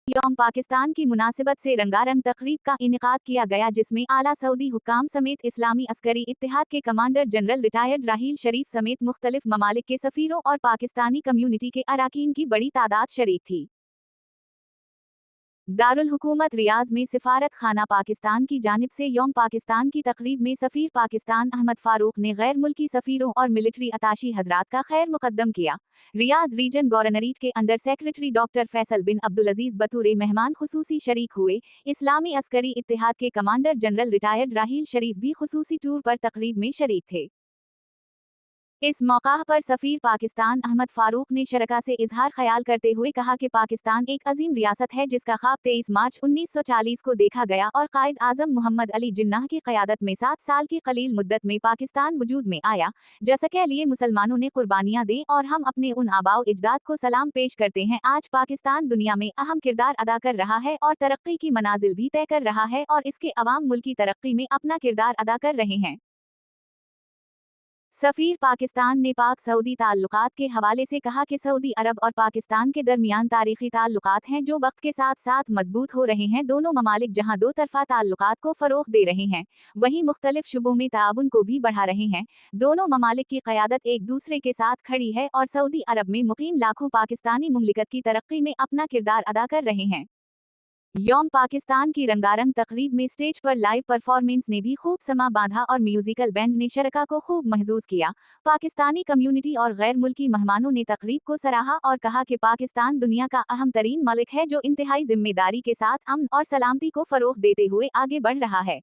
यौम पाकिस्तान की मुनासिबत से रंगारंग तकरीब का इनेकाद किया गया, जिसमें आला सऊदी हुक्काम समेत इस्लामी अस्करी इत्तेहाद के कमांडर जनरल रिटायर्ड राहील शरीफ समेत मुख्तलिफ ममालिक के सफ़ीरों और पाकिस्तानी कम्युनिटी के अराकीन की बड़ी तादाद शरीक थी। दारुल हुकूमत रियाज में सिफारत खाना पाकिस्तान की जानिब से यौम पाकिस्तान की तकरीब में सफ़ीर पाकिस्तान अहमद फारूक ने गैर मुल्की सफ़ीरों और मिलिट्री अताशी हजरात का खैर मुकद्दम किया। रियाज रीजन गवर्नरेट के अंडर सेक्रेटरी डॉक्टर फैसल बिन अब्दुल अजीज बतूरे मेहमान खुसूसी शरीक हुए। इस्लामी अस्करी इत्तेहाद के कमांडर जनरल रिटायर्ड राहील शरीफ भी खुसूसी टूर पर तकरीब में शरीक थे। इस मौका पर सफ़ीर पाकिस्तान अहमद फारूक ने शरका से इजहार ख्याल करते हुए कहा कि पाकिस्तान एक अजीम रियासत है, जिसका ख्वाब 23 मार्च 1940 को देखा गया और कायद आजम मोहम्मद अली जिन्नाह की क़यादत में 7 साल की कलील मुद्दत में पाकिस्तान वजूद में आया, जिसके लिए मुसलमानों ने कुर्बानियाँ दी और हम अपने उन आबाओ इजदाद को सलाम पेश करते हैं। आज पाकिस्तान दुनिया में अहम किरदार अदा कर रहा है और तरक्की की मनाजिल भी तय कर रहा है और इसके अवाम मुल्की तरक्की में अपना किरदार अदा कर रहे हैं। सफ़ीर पाकिस्तान ने पाक सऊदी ताल्लुकात के हवाले से कहा कि सऊदी अरब और पाकिस्तान के दरमियान तारीखी ताल्लुकात हैं जो वक्त के साथ साथ मजबूत हो रहे हैं। दोनों ममालिक जहां दो तरफा ताल्लुकात को फ़रोग़ दे रहे हैं, वहीं मुख्तलिफ शुबों में ताउन को भी बढ़ा रहे हैं। दोनों ममालिक की क़यादत एक दूसरे के साथ खड़ी है और सऊदी अरब में मुकीम लाखों पाकिस्तानी मुमलिकत की तरक्की में अपना किरदार अदा कर रहे हैं। यौम पाकिस्तान की रंगारंग तकरीब में स्टेज पर लाइव परफॉर्मेंस ने भी खूब समा बांधा और म्यूजिकल बैंड ने शरका को खूब महसूस किया। पाकिस्तानी कम्युनिटी और गैर मुल्की मेहमानों ने तकरीब को सराहा और कहा कि पाकिस्तान दुनिया का अहम तरीन मुल्क है जो इंतहाई जिम्मेदारी के साथ अमन और सलामती को फ़रोग़ देते हुए आगे बढ़ रहा है।